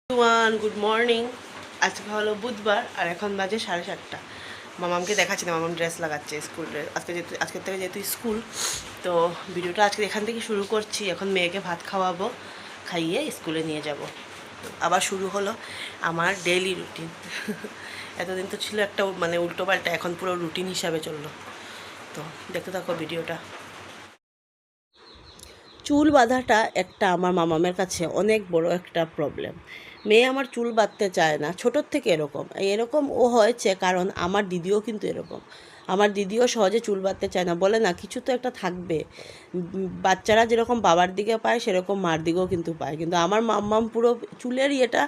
Good morning. আজকে হলো বুধবার আর এখন বাজে 7:30। মামামকে দেখাচ্ছি না, মামাম ড্রেস লাগাচ্ছে স্কুল ড্রেস। আজকের থেকে যেহেতু স্কুল, তো ভিডিওটা আজকে এখান থেকে শুরু করছি। এখন মেয়েকে ভাত খাওয়াবো, খাইয়ে স্কুলে নিয়ে যাব। আবার শুরু হলো আমার ডেইলি রুটিন। এতদিন তো ছিল একটা মানে উল্টো পাল্টা, এখন পুরো রুটিন হিসাবে চললো। তো দেখতে থাকো ভিডিওটা। চুল বাঁধাটা একটা আমার মামামের কাছে অনেক বড় একটা প্রবলেম। মেয়ে আমার চুল বাঁধতে চায় না, ছোটোর থেকে এরকম ও হয়েছে, কারণ আমার দিদিও কিন্তু এরকম। আমার দিদিও সহজে চুল বাঁধতে চায় না, বলে না কিছু তো একটা থাকবে। বাচ্চারা যেরকম বাবার দিকে পায় সেরকম মার দিকেও কিন্তু পায়, কিন্তু আমার মাম্মাম পুরো চুলের ইয়েটা,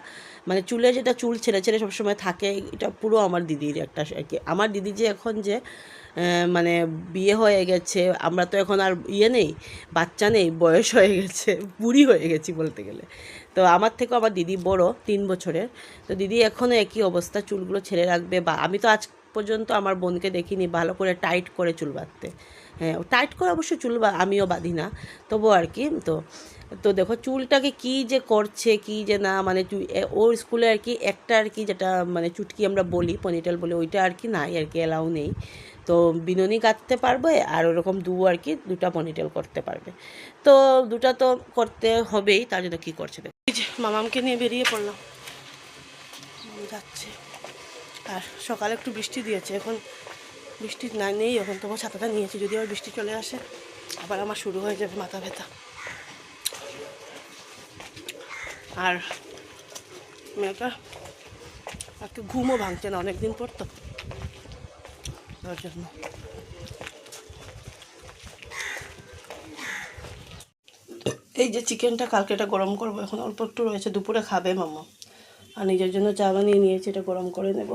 মানে চুলে যেটা চুল ছেড়ে ছেড়ে সবসময় থাকে, এটা পুরো আমার দিদির একটা। আমার দিদি যে এখন যে মানে বিয়ে হয়ে গেছে, আমরা তো এখন আর ইয়ে নেই, বাচ্চা নেই, বয়স হয়ে গেছে, বুড়ি হয়ে গেছি বলতে গেলে। তো আমার থেকেও আমার দিদি বড় 3 বছরের। তো দিদি এখনও একই অবস্থা, চুলগুলো ছেড়ে রাখবে। বা আমি তো আজ পর্যন্ত আমার বোনকে দেখিনি ভালো করে টাইট করে চুল বাঁধতে। হ্যাঁ, টাইট করে অবশ্য চুল আমিও বাঁধি না, তবুও আর কি। তো তো দেখো চুলটাকে কি যে করছে, কি যে না, মানে ওর স্কুলে আর কি একটা আর কি যেটা মানে চুটকি আমরা বলি, পনিটেল বলে, ওইটা আর কি নাই, আর কি এলাও নেই। তো বিনুনি কাটতে পারবে আর ওরকম আর কি 2টা পনিটেল করতে পারবে। তো 2টা তো করতে হবেই, তার জন্য কী করছে দেখো। এই যে মামামকে নিয়ে বেরিয়ে পড়লাম, যাচ্ছে। আর সকালে একটু বৃষ্টি দিয়েছে, এখন বৃষ্টি না নেই, এখন তোমার ছাতাটা নিয়েছি, যদি আবার বৃষ্টি চলে আসে আবার আমার শুরু হয়ে যাবে মাথা ব্যথা। আর মেয়েটা একটু ঘুমও ভাঙছে না অনেকদিন পর, তো তার জন্য। এই যে চিকেনটা কালকে এটা গরম করবো, এখন অল্প একটু রয়েছে, দুপুরে খাবে মামা। আর নিজের জন্য চা বানিয়ে নিয়েছি, এটা গরম করে নেব।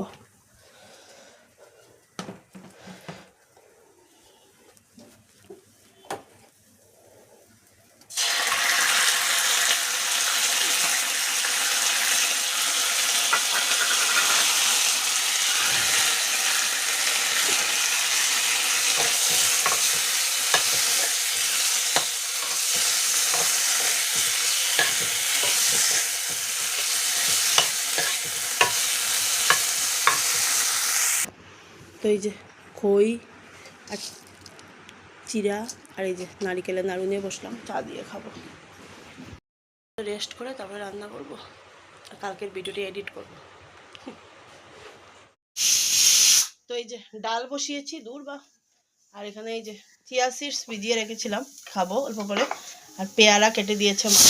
তো এই যে খই আর চিরা আর এই যে নারিকেলের নাড়ু নিয়ে বসলাম, চা দিয়ে খাবো। রেস্ট করে তারপরে রান্না করব, আর কালকের ভিডিওটি এডিট করব। তো এই যে ডাল বসিয়েছি, বা। আর এখানে এই যে চিয়া সিডস ভিজিয়ে রেখেছিলাম, খাবো অল্প করে। আর পেয়ারা কেটে দিয়েছে মা,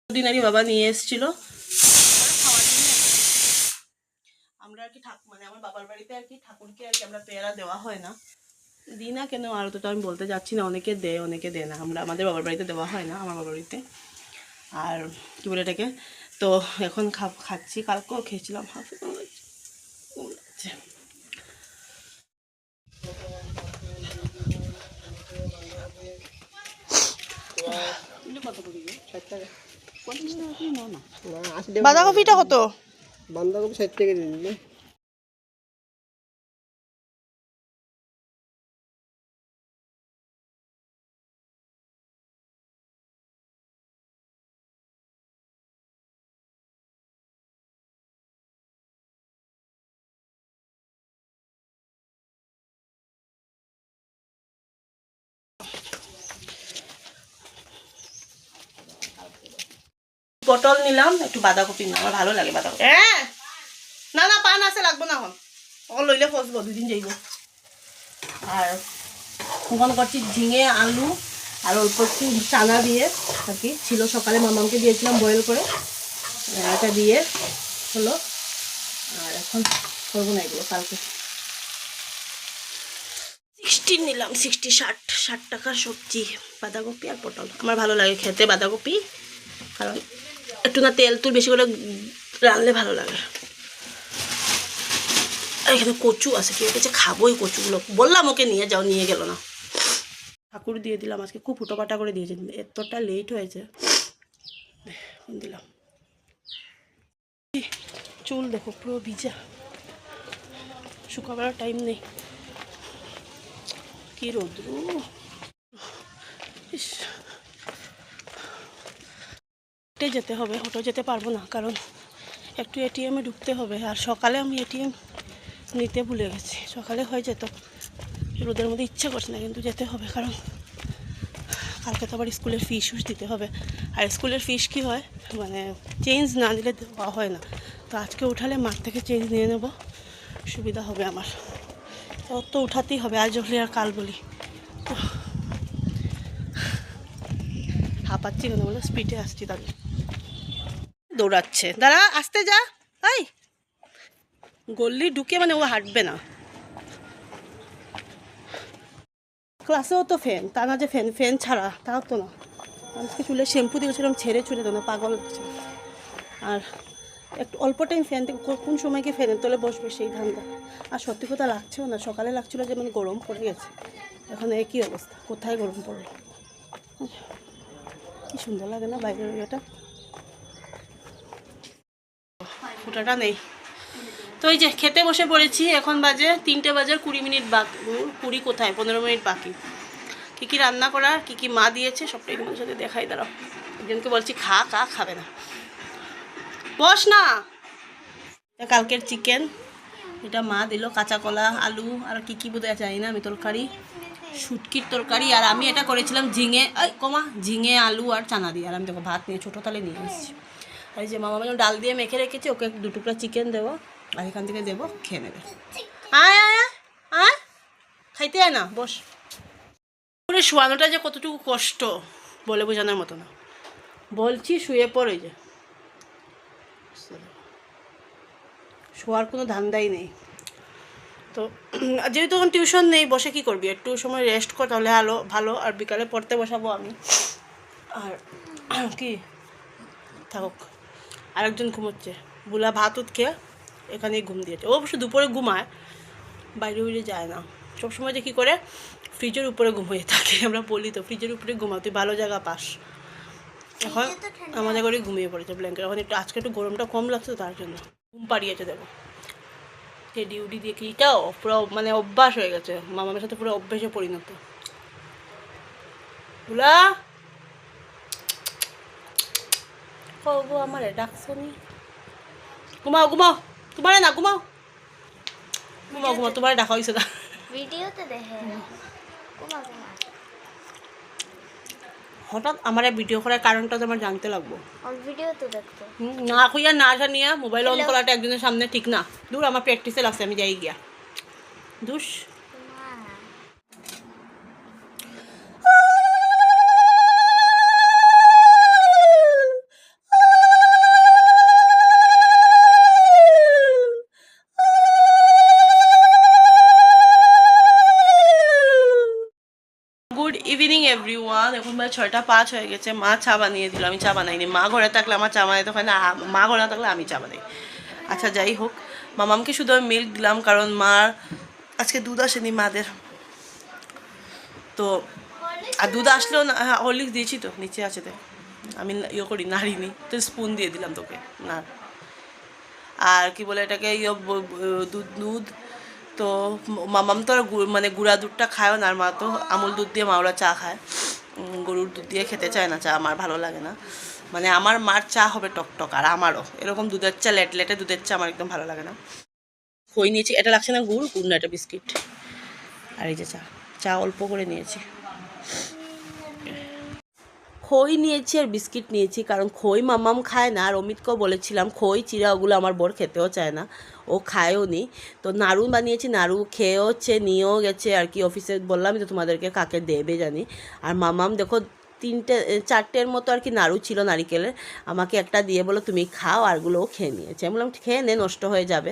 দিনারি বাবা নিয়ে এসেছিল খাওয়ার জন্য। আমরা আর কি মানে আমার বাবার বাড়িতে আর কি ঠাকুরকে আর কি আমরা পেয়ারা দেওয়া হয় না, দিই না কেন আর তো আমি বলতে যাচ্ছি না, অনেকে দেয় অনেকে দেয় না। আমাদের বাবার বাড়িতে দেওয়া হয় না, আমার বাবার বাড়িতে। আর কী বলে এটাকে, তো এখন খাচ্ছি, কালকেও খেয়েছিলাম। বাঁধাকপিটা কত? বাঁধাকপি 60 টাকা দিয়ে দিলে। পটল নিলাম, একটু বাঁধাকপি নিলাম, আমার ভালো লাগে বাঁধাকপি। হ্যাঁ, না না পান আছে, লাগবো না, এখন অকল লইলে ফসবো, 2 দিন যাইব। আর ওখানে করছি ঝিঙে আলু আর অল্প একটু চানা দিয়ে আর কি ছিল, সকালে মামাকে দিয়েছিলাম বয়েল করে, এটা দিয়ে হলো। আর এখন করবো না এগুলো, কালকে 60 নিলাম, 60 টাকার সবজি, বাঁধাকপি আর পটল। আমার ভালো লাগে খেতে বাঁধাকপি, কারণ একটু না তেল তুল বেশি করে রানলে ভালো লাগে। আর এখানে কচু আছে, কেউ কাছে খাবো এই কচুগুলো, বললাম ওকে নিয়ে যাও, নিয়ে গেল না। ঠাকুর দিয়ে দিলাম আজকে, খুব ফুটোপাটা করে দিয়েছে, এতটা লেট হয়েছে দিলাম। চুল দেখো পুরো ভিজা, শুকাবার টাইম নেই, কি রোদ্রু। ইস, হেঁটে যেতে হবে, হেঁটে যেতে পারবো না, কারণ একটু এটিএমে ঢুকতে হবে। আর সকালে আমি এটিএম নিতে ভুলে গেছি। সকালে হয়ে যেত, রোদের মধ্যে ইচ্ছে করছে না, কিন্তু যেতে হবে, কারণ কালকে তো আবার স্কুলের ফিস দিতে হবে। আর স্কুলের ফিস কী হয়, মানে চেঞ্জ না দিলে দেওয়া হয় না। তো আজকে উঠালে মাঠ থেকে চেঞ্জ নিয়ে নেব, সুবিধা হবে আমার। তো উঠাতেই হবে, আজ হলে আর কাল বলি। তো হাঁপাচ্ছি কেন বলে, স্পিডে আসছি তাদের। দৌড়াচ্ছে, দাঁড়া, আসতে যা। তাই গল্লি ঢুকে মানে ও হাঁটবে না। ক্লাসেও তো ফ্যান, তা না যে ফ্যান ফ্যান ছাড়া, তাও তো না। আজকে চুলে শ্যাম্পু দিয়েছিলাম, ছেড়ে চুলে দেবো না, পাগল হচ্ছে। আর একটু অল্প টাইম ফ্যান থেকে কোন সময় কি ফ্যানের তলে বসবে সেই ধান্দা। আর সত্যি কথা লাগছেও না, সকালে লাগছিলো যে মানে গরম পড়ে গেছে, এখন একই অবস্থা, কোথায় গরম পড়লো। কি সুন্দর লাগে না বাইরের ইয়েটা, ফুটাটা নেই। তো এই যে খেতে বসে পড়েছি, এখন বাজে 3টে বাজার 20 মিনিট বাকি, 20 কোথায় 15 মিনিট বাকি। কী কী রান্না করার, কী কী মা দিয়েছে সবটাই তোমাদের সাথে দেখাই। দাঁড়াও, একজনকে বলছি খাবে না, বস না। কালকের চিকেন, এটা মা দিল, কাঁচা কলা, আলু আর কী কী বোধহয় জানি না আমি, তরকারি, শুটকির তরকারি। আর আমি এটা করেছিলাম ঝিঙে আলু আর চানা দিয়ে। আর আমি দেখো ভাত নিয়ে ছোটো থালে নিয়ে এসেছি। আর এই যে মামা যেন ডাল দিয়ে মেখে রেখেছি, ওকে 2 টুকরা চিকেন দেবো, আর এখান থেকে দেবো, খেয়ে নেবে। আয় আয় আয়, খাইতে আয় না, বস। ওরে শোয়ানোটা যে কতটুকু কষ্ট বলে বোঝানোর মতো না। বলছি শুয়ে পড়ে, যে শোয়ার কোনো ধান্দাই নেই। তো যেহেতু এখন টিউশন নেই, বসে কি করবি, একটু সময় রেস্ট কর, তাহলে ভালো। আর বিকালে পড়তে বসাবো আমি। আর কি থাকুক, আরেকজন ঘুমোচ্ছে, বুলা ভাত খেয়ে এখানেই ঘুম দিয়েছে। ও অবশ্য দুপুরে ঘুমায়, বাইরে যায় না। সবসময় যে কী করে ফ্রিজের উপরে ঘুমিয়ে থাকে, আমরা বলি তো ফ্রিজের উপরে ঘুমাও, তুই ভালো জায়গা পাস। এখন আমাদের ঘরে ঘুমিয়ে পড়েছে ব্ল্যাঙ্কেট। এখন একটু আজকে একটু গরমটা কম লাগছে, তার জন্য ঘুম পাড়িয়েছে। দেখো টেডি উডি দিয়ে কিটাও পুরো মানে অভ্যাস হয়ে গেছে, মামার সাথে পুরো অভ্যাসে পরিণত। বুলা কবো আমার ডাকছো নি, ঘুমাও তোমার না, ঘুমাও তোমার ডাকা হয়েছে না, ভিডিওতে দেখে হঠাৎ আমার ভিডিও করার কারণটা তো আমার জানতে লাগবো। ভিডিওতে দেখতো না খুইয়া না জানিয়া মোবাইল অন করাটা একজনের সামনে ঠিক না। দূর, আমার প্র্যাকটিসে লাগছে, আমি যাই গিয়া দুষ। Good evening everyone. এখন প্রায় 6টা 5 হয়ে গেছে। মা চা বানিয়ে দিল, আমি চা বানাইনি। মা ঘরে থাকলে আমার চা বানাইতে হয় না, মা ঘরে না থাকলে আমি চা বানাই। আচ্ছা যাই হোক, মামামকে শুধু আমি মিল্ক দিলাম, কারণ মার আজকে দুধ আসেনি মাদের। তো আর দুধ আসলেও না, হ্যাঁ হরলিক্স দিয়েছি তো, নিচে আছে তো, আমি করি নাড়িনি তো, স্পুন দিয়ে দিলাম তোকে না। আর কি বলে এটাকে দুধ তো মামাম তো আর মানে গুঁড়া দুধটা খায়ও না, আর মা তো আমুল দুধ দিয়ে মাওরা চা খায়, গরুর দুধ দিয়ে খেতে চায় না চা, আমার ভালো লাগে না। মানে আমার মার চা হবে টকটক, আর আমারও এরকম দুধের চা লেটে দুধের চা আমার একদম ভালো লাগে না। খই নিয়েছি, এটা লাগছে না গুড় না, এটা বিস্কিট। আর এই যে চা অল্প করে নিয়েছি, খই নিয়েছি আর বিস্কিট নিয়েছি, কারণ খই মামাম খায় না। আর অমিতকেও বলেছিলাম খই চিরা ওগুলো আমার বর খেতেও চায় না, ও খায়ও নি। তো নাড়ু বানিয়েছি, নাড়ু খেয়েও হচ্ছে, নিয়েও গেছে আর কি অফিসে, বললামই তো তোমাদেরকে কাকে দেবে জানি। আর মামাম দেখো 4টের মতো আর কি নাড়ু ছিল নারিকেলের, আমাকে একটা দিয়ে বলো তুমি খাও, আরগুলোও খেয়ে নিয়েছে। আমি বললাম খেয়ে নে, নষ্ট হয়ে যাবে।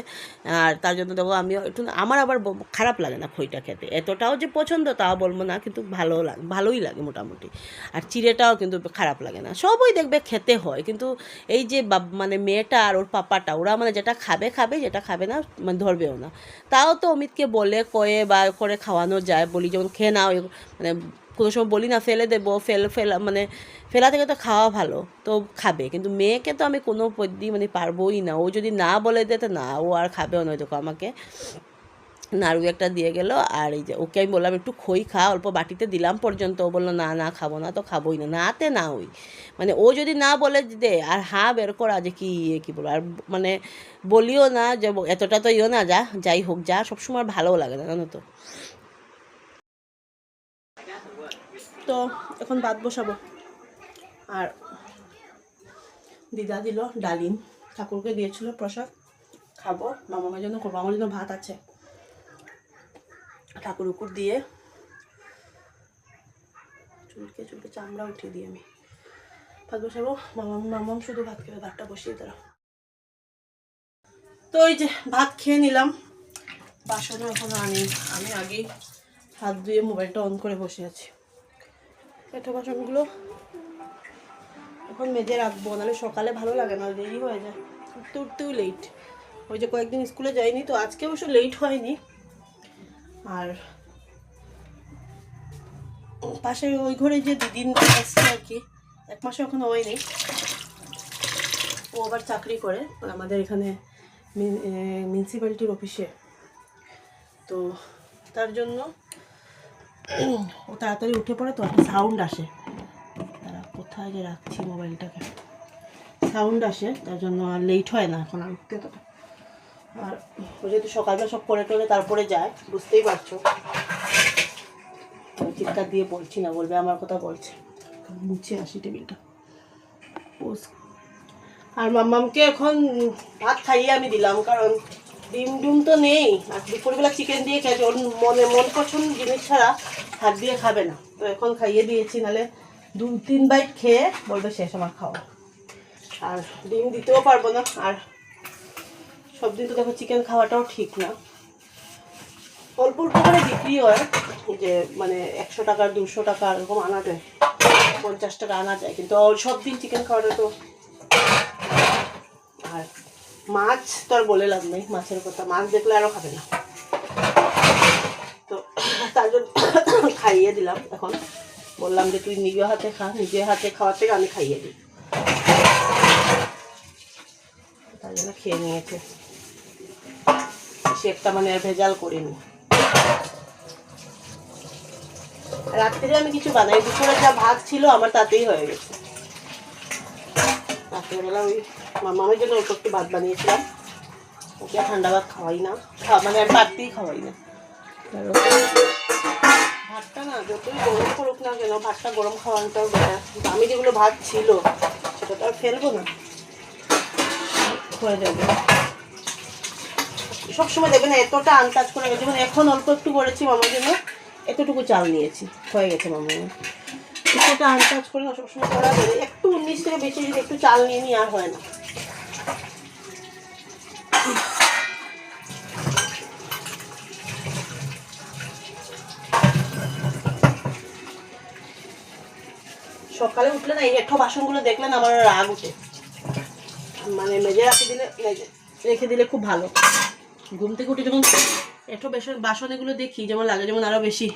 আর তার জন্য দেখো আমিও একটু, আমার আবার খারাপ লাগে না খইটা খেতে, এতটাও যে পছন্দ তাও বলবো না, কিন্তু ভালোই লাগে মোটামুটি। আর চিড়েটাও কিন্তু খারাপ লাগে না, সবই দেখবে খেতে হয়। কিন্তু এই যে মানে মেয়েটা আর ওর পাপাটা, ওরা মানে যেটা খাবে, যেটা খাবে না মানে ধরবেও না। তাও তো অমিতকে বলে কয়ে বা করে খাওয়ানো যায়, বলি যেমন খেয়ে নাও, মানে কোনো সময় বলি না ফেলে দেবো, মানে ফেলা থেকে তো খাওয়া ভালো, তো খাবে। কিন্তু মেয়েকে তো আমি কোনো পদ্ধতি মানে পারবোই না, ও যদি না বলে দেয় তো না, ও আর খাবেও নয়। দেখো আমাকে নাড়ু একটা দিয়ে গেল। আর এই যে ওকে আমি বললাম একটু খই খা, অল্প বাটিতে দিলাম পর্যন্ত ও বললো না না খাবো না, তো খাবোই না, নাতে না ওই মানে ও যদি না বলে দে আর হ্যাঁ বের করা যে কী বলো, আর মানে বলিও না যে এতটা তো ইও না, যাই হোক যা, সবসময় ভালোও লাগে না জানো তো। তো এখন ভাত বসাবো। আর দিদা দিল ডালিম, ঠাকুরকে দিয়েছিল প্রসাদ, খাবো, মামার জন্য করবো, আমার জন্য ভাত আছে, ঠাকুর উকুর দিয়ে চুলকে চামড়া উঠিয়ে দিই আমি, ভাত বসাবো। মামাম শুধু ভাত খেয়ে, ভাতটা বসিয়ে দিলাম। তো ওই যে ভাত খেয়ে নিলাম, বাসনও এখনো আমি আগেই হাত ধুয়ে মোবাইলটা অন করে বসে আছি। পেটো বাসনগুলো এখন মেজে রাখবো, নাহলে সকালে ভালো লাগে না, দেরি হয়ে যায়, উঠতেও লেট। ওই যে কয়েকদিন স্কুলে যাইনি তো, আজকে অবশ্য লেট হয়নি। আর পাশে ওই ঘরে যে দুদিন আসছে আর কি, 1 মাসে এখনো হয়নি, ও আবার চাকরি করে আমাদের এখানে মিউনিসিপ্যালিটির অফিসে, তো তার জন্য ও তাড়াতাড়ি উঠে পড়ে, তো একটা সাউন্ড আসে, তারা কোথায় যে রাখছি মোবাইলটাকে, সাউন্ড আসে, তার জন্য আর লেট হয় না এখন আর উঠতে তো। আর ও যেহেতু সকালবেলা সব করে টোরে তারপরে যায়, বুঝতেই পারছো, চিৎকার দিয়ে বলছি না, বলবে আমার কথা বলছে। মুছে আসি টেবিলটা। আর মাম্মামকে এখন ভাত খাইয়ে আমি দিলাম, কারণ ডিম তো নেই, আর দুপুরবেলা চিকেন দিয়ে খেয়েছে, ওর মন পছন্দ জিনিস ছাড়া হাত দিয়ে খাবে না, তো এখন খাইয়ে দিয়েছি, নাহলে 2-3 বাইট খেয়ে বলবে শেষ আমার খাওয়া। আর ডিম দিতেও পারবো না, আর সব দিন তো দেখো চিকেন খাওয়াটাও ঠিক না, অল্প অল্প করে বিক্রি হয়, যে মানে 100 টাকা 200 টাকা এরকম আনা যায়, 50 টাকা আনা যায়, কিন্তু সব দিন চিকেন খাওয়াটা তো। আর মাছ তো আর বলে লাভ নেই, মাছের কথা, মাছ দেখলে আরও খাবে না, তো তার জন্য খাইয়ে দিলাম। এখন বললাম যে তুই নিজের হাতে খা, নিজের হাতে খাওয়ার থেকে আমি খাইয়ে দিই, তার জন্য খেয়ে নিয়েছে, সে একটা মানে আর ভেজাল করিনি। রাত্রে আমি কিছু বানাই, দুপুরে যা ভাত ছিল আমার তাতেই হয়ে গেছে। রাত্রেবেলা ওই মামামের জন্য অল্প একটু ভাত বানিয়েছিলাম, ওকে ঠান্ডা ভাত খাওয়াই না, মানে আর বাড়তেই খাওয়াই না, ভাতটা না যতই গরম করুক না কেন, ভাতটা গরম খাওয়ানোটাও বেটার। আমি যেগুলো ভাত ছিল সেটা তো আর ফেলবো না, হয়ে যাবে। সবসময় দেবে না এতটা আনতাজ করে গেছে, যেমন এখন অল্প একটু করেছি মামার জন্য, এতটুকু চাল নিয়েছি, হয়ে গেছে মামার। এতটা আনতাজ করে না সবসময় করা যাবে, একটু 19 থেকে বেশি যদি একটু চাল নিয়ে নিই আর হয় না। সকালে উঠলে না এই এঁঠো বাসনগুলো দেখলে না আমার রাগ উঠে, মানে মেজে রেখে দিলে খুব ভালো। ঘুম থেকে উঠে যখন এঁঠো বাসন এগুলো দেখি, যেমন লাগে যেমন আরো বেশি